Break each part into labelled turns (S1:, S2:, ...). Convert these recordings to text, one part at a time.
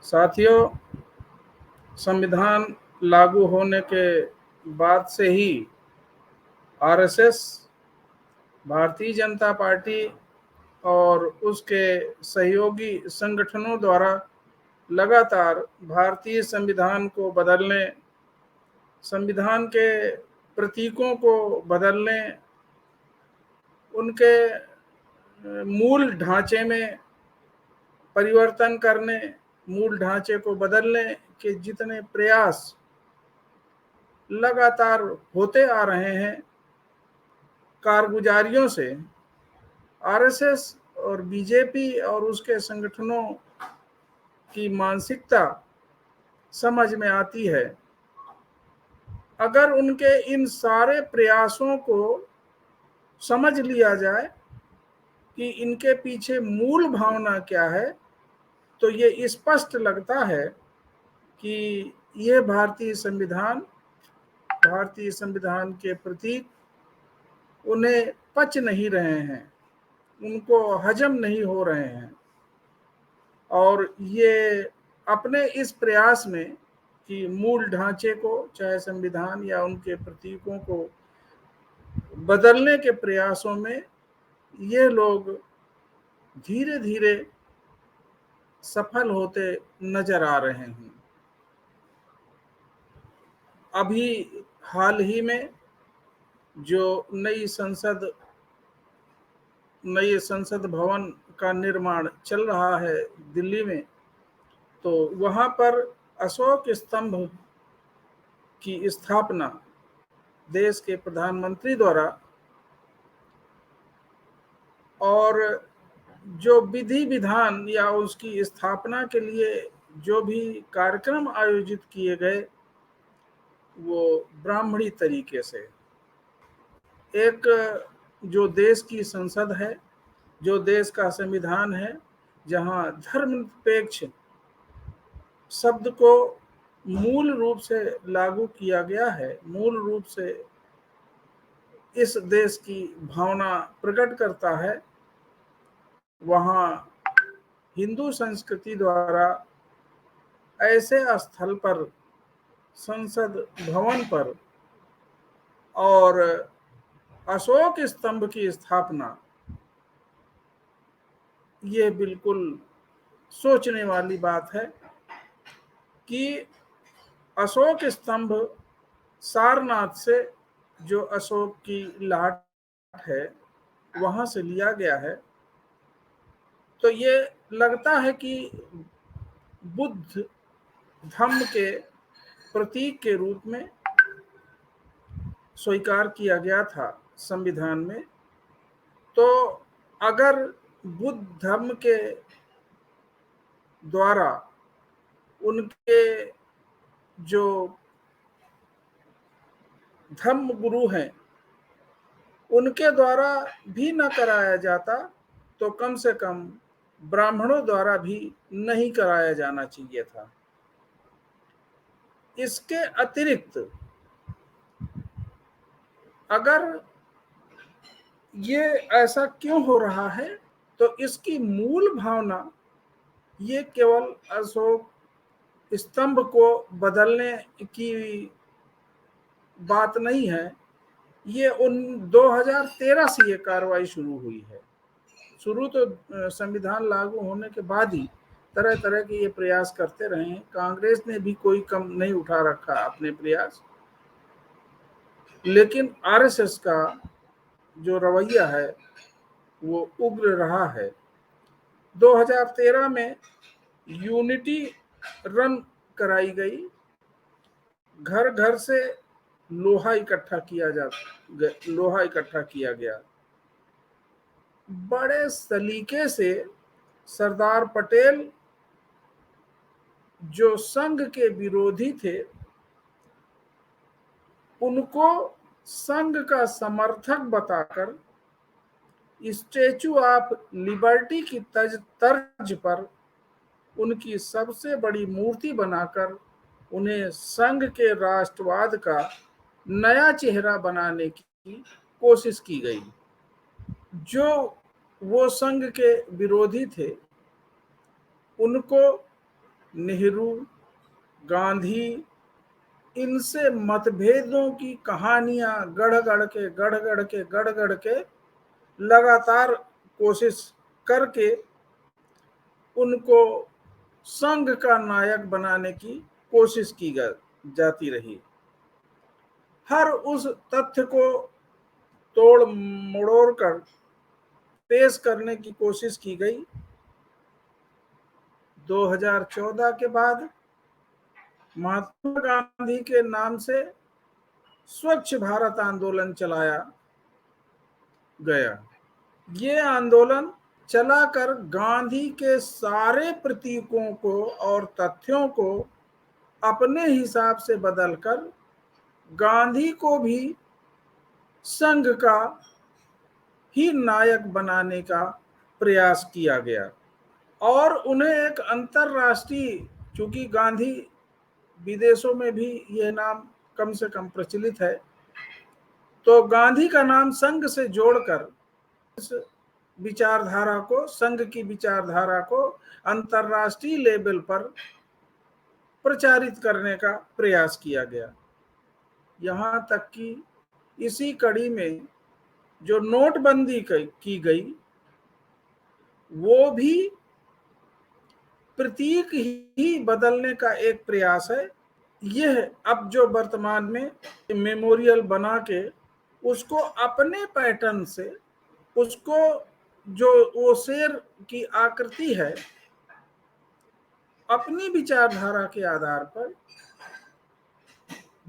S1: साथियों, संविधान लागू होने के बाद से ही आरएसएस, भारतीय जनता पार्टी और उसके सहयोगी संगठनों द्वारा लगातार भारतीय संविधान को बदलने, संविधान के प्रतीकों को बदलने, उनके मूल ढांचे में परिवर्तन करने, मूल ढांचे को बदलने के जितने प्रयास लगातार होते आ रहे हैं, कारगुजारियों से आरएसएस और बीजेपी और उसके संगठनों की मानसिकता समझ में आती है। अगर उनके इन सारे प्रयासों को समझ लिया जाए कि इनके पीछे मूल भावना क्या है, तो ये स्पष्ट लगता है कि ये भारतीय संविधान के प्रतीक उन्हें पच नहीं रहे हैं, उनको हजम नहीं हो रहे हैं। और ये अपने इस प्रयास में कि मूल ढांचे को, चाहे संविधान या उनके प्रतीकों को बदलने के प्रयासों में, ये लोग धीरे धीरे सफल होते नजर आ रहे हैं। अभी हाल ही में जो नई संसद भवन का निर्माण चल रहा है दिल्ली में, तो वहां पर अशोक स्तंभ की स्थापना देश के प्रधानमंत्री द्वारा, और जो विधि विधान या उसकी स्थापना के लिए जो भी कार्यक्रम आयोजित किए गए, वो ब्राह्मणी तरीके से, एक जो देश की संसद है, जो देश का संविधान है, जहां धर्मनिरपेक्ष शब्द को मूल रूप से लागू किया गया है, मूल रूप से इस देश की भावना प्रकट करता है, वहां हिंदू संस्कृति द्वारा ऐसे स्थल पर, संसद भवन पर और अशोक स्तंभ की स्थापना, ये बिल्कुल सोचने वाली बात है कि अशोक स्तंभ सारनाथ से, जो अशोक की लाट है, वहां से लिया गया है। तो ये लगता है कि बुद्ध धम्म के प्रतीक के रूप में स्वीकार किया गया था संविधान में। तो अगर बुद्ध धर्म के द्वारा उनके जो धर्म गुरु हैं, उनके द्वारा भी न कराया जाता, तो कम से कम ब्राह्मणों द्वारा भी नहीं कराया जाना चाहिए था। इसके अतिरिक्त अगर ये ऐसा क्यों हो रहा है, तो इसकी मूल भावना ये केवल अशोक स्तंभ को बदलने की बात नहीं है। ये 2013 से ये कार्रवाई शुरू हुई है। शुरू तो संविधान लागू होने के बाद ही तरह तरह के ये प्रयास करते रहे हैं। कांग्रेस ने भी कोई कम नहीं उठा रखा अपने प्रयास, लेकिन आरएसएस का जो रवैया है वो उग्र रहा है। 2013 में यूनिटी रन कराई गई, घर घर से लोहा इकट्ठा किया गया। बड़े सलीके से सरदार पटेल, जो संघ के विरोधी थे, उनको संघ का समर्थक बताकर स्टैचू ऑफ लिबर्टी की तर्ज पर उनकी सबसे बड़ी मूर्ति बनाकर उन्हें संघ के राष्ट्रवाद का नया चेहरा बनाने की कोशिश की गई। जो वो संघ के विरोधी थे, उनको नेहरू, गांधी, इनसे मतभेदों की कहानियां गढ़ गढ़ के लगातार कोशिश करके उनको संघ का नायक बनाने की कोशिश की जाती रही। हर उस तथ्य को तोड़ मड़ोड़ कर पेश करने की कोशिश की गई। 2014 के बाद महात्मा गांधी के नाम से स्वच्छ भारत आंदोलन चलाया गया। ये आंदोलन चलाकर गांधी के सारे प्रतीकों को और तथ्यों को अपने हिसाब से बदलकर गांधी को भी संघ का ही नायक बनाने का प्रयास किया गया और उन्हें एक अंतरराष्ट्रीय, चूंकि गांधी विदेशों में भी यह नाम कम से कम प्रचलित है, तो गांधी का नाम संघ से जोड़कर इस विचारधारा को, संघ की विचारधारा को अंतरराष्ट्रीय लेवल पर प्रचारित करने का प्रयास किया गया। यहां तक कि इसी कड़ी में जो नोटबंदी की गई वो भी प्रतीक ही बदलने का एक प्रयास है। यह अब जो वर्तमान में मेमोरियल बना के उसको अपने पैटर्न से, उसको जो वो शेर की आकृति है, अपनी विचारधारा के आधार पर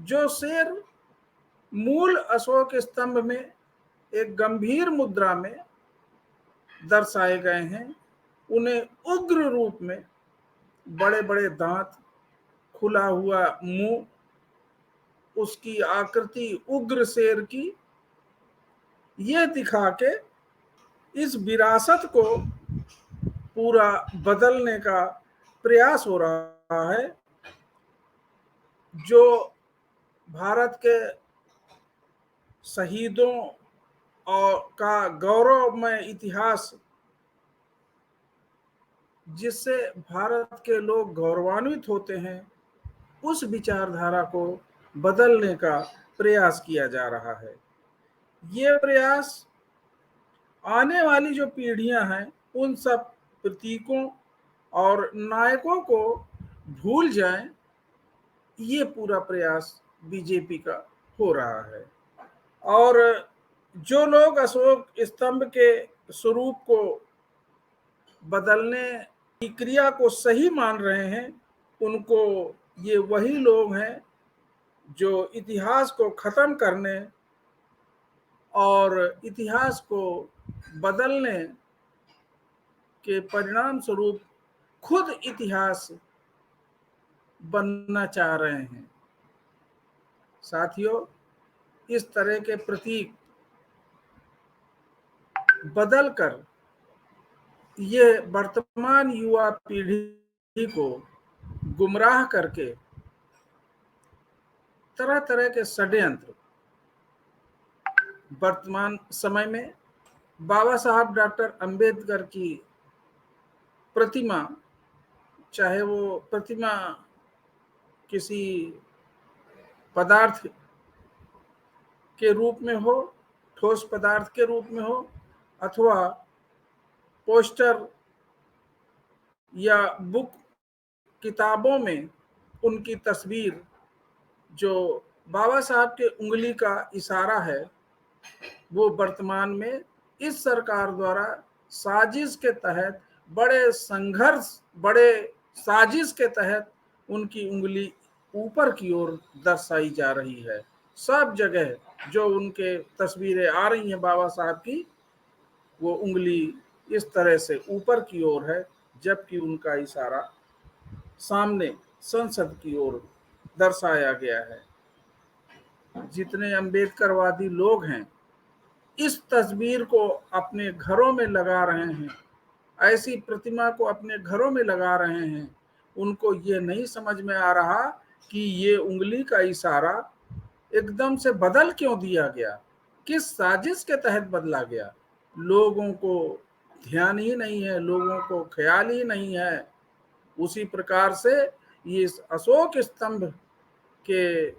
S1: जो शेर मूल अशोक स्तंभ में एक गंभीर मुद्रा में दर्शाए गए हैं, उन्हें उग्र रूप में, बड़े बड़े दांत, खुला हुआ मुंह, उसकी आकृति उग्र शेर की, यह दिखा के इस विरासत को पूरा बदलने का प्रयास हो रहा है। जो भारत के शहीदों और का गौरवमय इतिहास, जिससे भारत के लोग गौरवान्वित होते हैं, उस विचारधारा को बदलने का प्रयास किया जा रहा है। ये प्रयास आने वाली जो पीढ़ियां हैं उन सब प्रतीकों और नायकों को भूल जाएं, ये पूरा प्रयास बीजेपी का हो रहा है। और जो लोग अशोक स्तंभ के स्वरूप को बदलने की क्रिया को सही मान रहे हैं, उनको ये वही लोग हैं जो इतिहास को खत्म करने और इतिहास को बदलने के परिणाम स्वरूप खुद इतिहास बनना चाह रहे हैं। साथियों, इस तरह के प्रतीक बदलकर ये वर्तमान युवा पीढ़ी को गुमराह करके तरह तरह के षड्यंत्र वर्तमान समय में बाबा साहब डॉक्टर अंबेडकर की प्रतिमा, चाहे वो प्रतिमा किसी पदार्थ के रूप में हो, ठोस पदार्थ के रूप में हो, अथवा पोस्टर या बुक किताबों में उनकी तस्वीर, जो बाबा साहब के उंगली का इशारा है, वो वर्तमान में इस सरकार द्वारा साजिश के तहत, बड़े संघर्ष, बड़े साजिश के तहत उनकी उंगली ऊपर की ओर दर्शाई जा रही है। सब जगह जो उनके तस्वीरें आ रही हैं बाबा साहब की, वो उंगली इस तरह से ऊपर की ओर है, जबकि उनका इशारा सामने संसद की ओर दर्शाया गया है। जितने अम्बेडकरवादी लोग हैं इस तस्वीर को अपने घरों में लगा रहे हैं, ऐसी प्रतिमा को अपने घरों में लगा रहे हैं, उनको ये नहीं समझ में आ रहा कि ये उंगली का इशारा एकदम से बदल क्यों दिया गया, किस साजिश के तहत बदला गया। लोगों को ध्यान ही नहीं है, लोगों को ख्याल ही नहीं है उसी प्रकार से ये इस अशोक स्तंभ के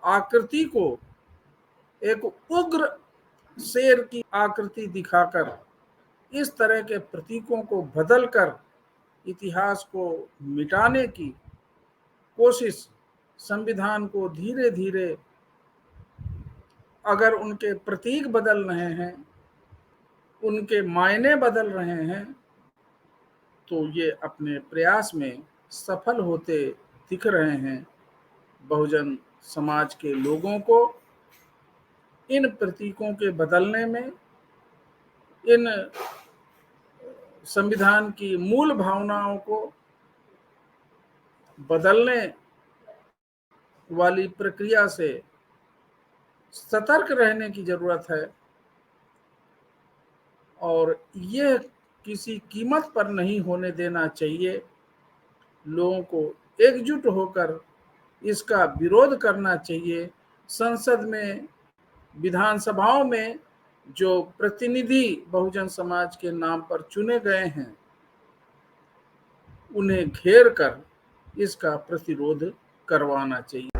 S1: आकृति को एक उग्र शेर की आकृति दिखाकर इस तरह के प्रतीकों को बदलकर इतिहास को मिटाने की कोशिश संविधान को धीरे धीरे, अगर उनके प्रतीक बदल रहे हैं, उनके मायने बदल रहे हैं, तो ये अपने प्रयास में सफल होते दिख रहे हैं। बहुजन समाज के लोगों को इन प्रतीकों के बदलने में, इन संविधान की मूल भावनाओं को बदलने वाली प्रक्रिया से सतर्क रहने की जरूरत है और यह किसी कीमत पर नहीं होने देना चाहिए। लोगों को एकजुट होकर इसका विरोध करना चाहिए। संसद में, विधानसभाओं में जो प्रतिनिधि बहुजन समाज के नाम पर चुने गए हैं, उन्हें घेर कर इसका प्रतिरोध करवाना चाहिए।